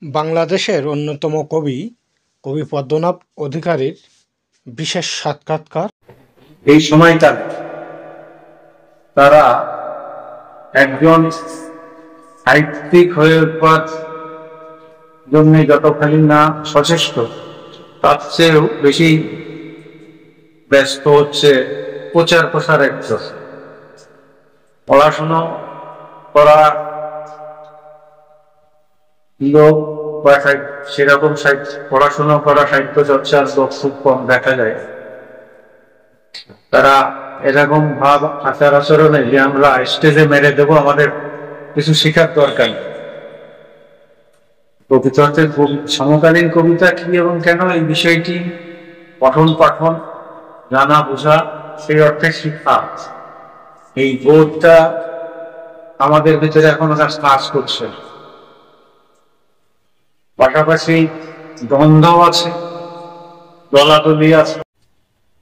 বাংলাদেশের অন্যতম কবি পদ্মনাভ অধিকারীর বিশেষ সাক্ষাৎকার। এই সময়টা তারা একজন সাহিত্যিক হয়ে উঠবার জন্য যতখানি না সচেষ্ট, তার চেয়েও বেশি ব্যস্ত হচ্ছে প্রচার প্রসারের জন্য। পড়াশুনো করা লোক বা সেরকম পড়াশুনো করা সাহিত্য চর্চার লোক খুব কম দেখা যায়। তারা এরকম ভাব আচার আচরণে যে আমরা স্টেজে মেরে দেবো, আমাদের কিছু শেখার দরকার। প্রকৃতার্থে সমকালীন কবিতা কি এবং কেন, এই বিষয়টি পঠন পাঠন জানা বোঝা, সেই অর্থে শিক্ষা, এই বোধটা আমাদের ভিতরে এখন কাজ করছে। পাশাপাশি দ্বন্দ্ব আছে, দলাদলি আছে।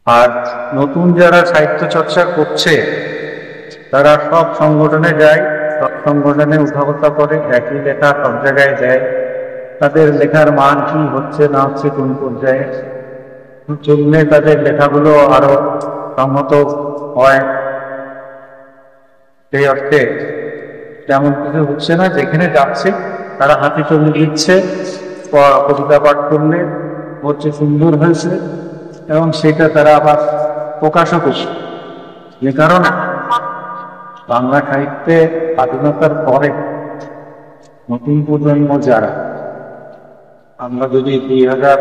আর নতুন যারা সাহিত্য চর্চা করছে তারা সব সংগঠনে যায়, সব সংগঠনে উঠাবতা করে, একই লেখা সব জায়গায় দেয়। তাদের লেখার মান কি হচ্ছে না হচ্ছে, কোন পর্যায়ে চললে তাদের লেখাগুলো আরো সম্মত হয়, সেই অর্থে তেমন কিছু হচ্ছে না। যেখানে যাচ্ছে তারা হাতে চলে দিচ্ছে, কবিতা পাঠ করলে হচ্ছে সুন্দর হয়েছে, এবং সেটা তারা আবার প্রকাশও করছে। যে কারণে বাংলা সাহিত্যে স্বাধীনতার পরে নতুন প্রজন্ম যারা, আমরা যদি 2000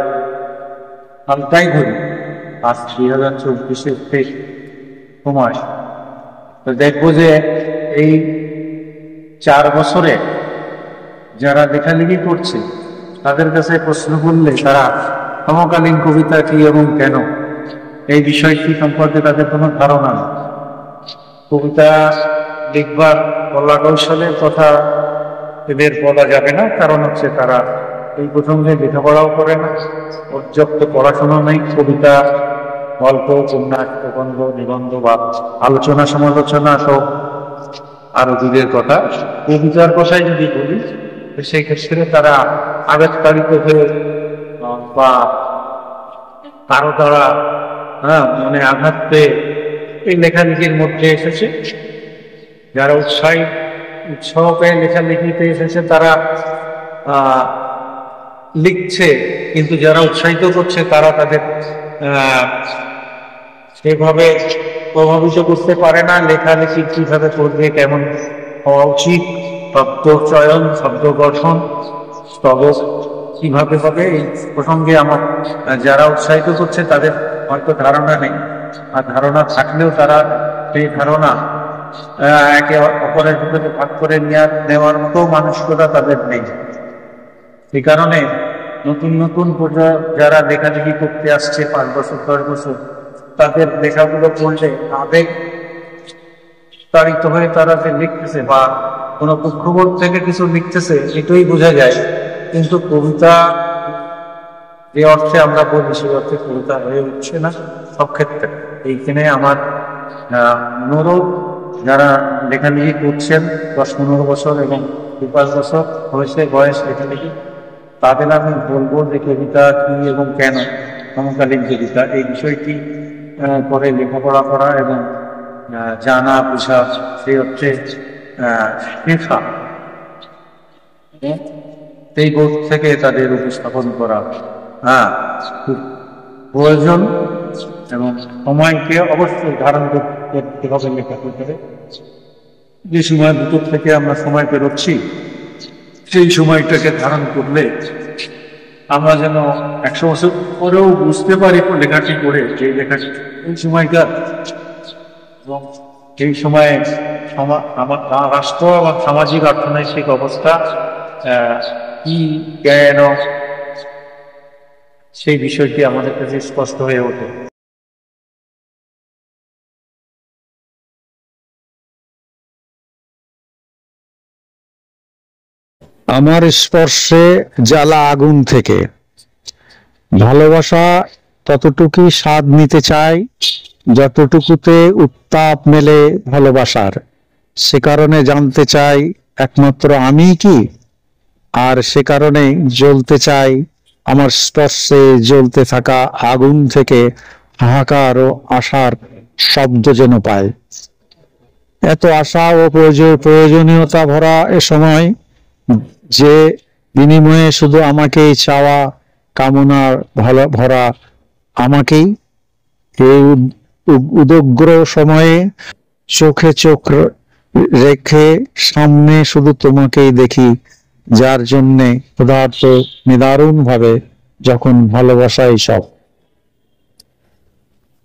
সালটাই ধরি, আজ 2024-এর শেষ সময়, তো দেখবো যে এই 4 বছরে যারা লেখালেখি করছে তাদের কাছে প্রশ্ন করলে তারা সমকালীন কবিতা কি এবং কেন, এই বিষয়টি সম্পর্কে তাদের কোনো ধারণা নেই। কবিতা লিখবার কলা কৌশলের কথা এদের বলা যাবে না, কারণ হচ্ছে তারা এই প্রসঙ্গে লেখাপড়াও করে না, পর্যাপ্ত পড়াশোনা নেই। কবিতা, গল্প, উপন্যাস, প্রবন্ধ, নিবন্ধ বা আলোচনা সমালোচনা সব আরো দূরের কথা। কবিতার কথাই যদি বলি, সেই ক্ষেত্রে তারা আবেগতাড়িত হয়ে বা কারো দ্বারা মনে আঘাত পেয়ে এই লেখালেখির মধ্যে এসেছে। যারা উৎসাহ পেয়ে লেখালেখিতে এসেছে তারা লিখছে, কিন্তু যারা উৎসাহিত করছে তারা তাদের সেভাবে প্রভাবিত করতে পারে না। লেখালেখি কিভাবে করবে, কেমন হওয়া উচিত, শব্দ চয়ন, শব্দ গঠন, স্তবক কিভাবে হবে, এই প্রসঙ্গে আমার যারা উৎসাহিত করছে তাদের হয়তো ধারণা নেই। আর ধারণা থাকলেও তারা সেই ধারণা একে অপরের ভিতরে ভাগ করে নেওয়ার মতো মানসিকতা তাদের নেই। এই কারণে নতুন নতুন যারা লেখালেখি করতে আসছে 5 বছর 10 বছর, তাদের লেখাগুলো পড়লে আবেগ তাড়িত হয়ে তারা যে লিখতেছে বা কোনো পক্ষবোধ থেকে কিছু লিখতেছে, এটাই বোঝা যায়। কিন্তু কবিতা যে অর্থে আমরা বলি, সেই অর্থে কবিতা হয়ে উঠছে না সব ক্ষেত্রে। এইখানে আমার অনুরোধ, যারা লেখালেখি করছেন 10-15 বছর এবং 2-5 বছর হয়েছে বয়স লেখালেখি, তাদের আমি বলবো যে কবিতা কি এবং কেন, সমকালীন কবিতা, এই বিষয়টি পরে লেখাপড়া করা এবং জানা বোঝা, সেই অর্থে শেখা, এই বোধ থেকে তাদের উপস্থাপন করা খুব প্রয়োজন। এবং সময়কে অবশ্যই ধারণ করতে হবে লেখা করতে। যে সময় ভিতর থেকে আমরা সময় পেরোচ্ছি, সেই সময়টাকে ধারণ করলে আমরা যেন 100 বছর পরেও বুঝতে পারি লেখাটি করে, যে লেখাটি এই সময়টা এবং এই সময়ে আমার রাষ্ট্র এবং সামাজিক অর্থনৈতিক অবস্থা কি কেন, সেই বিষয়টি আমাদের কাছে স্পষ্ট হয়ে ওঠে। আমার স্পর্শে জ্বালা আগুন থেকে ভালোবাসা ততটুকুই স্বাদ নিতে চায় যতটুকুতে উত্তাপ মেলে ভালোবাসার। সে কারণে জানতে চাই, একমাত্র আমি কি আর সে কারণে জ্বলতে চাই, আমার স্পর্শে জ্বলতে থাকা আগুন থেকে হাহাকার ও আশার শব্দ যেন পায়। এত আশা ও প্রয়োজনীয়তা ভরা এ সময় যে বিনিময়ে শুধু আমাকেই চাওয়া, কামনার ভালো ভরা আমাকেই, এই উদগ্র সময়ে চোখে চোখ রেখে সামনে শুধু তোমাকেই দেখি, যার জন্যে ক্ষুধার্ত নিদারুণ ভাবে যখন ভালোবাসাই সব।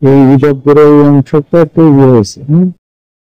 এই উদগ্র অংশটা তৈরি হয়েছে।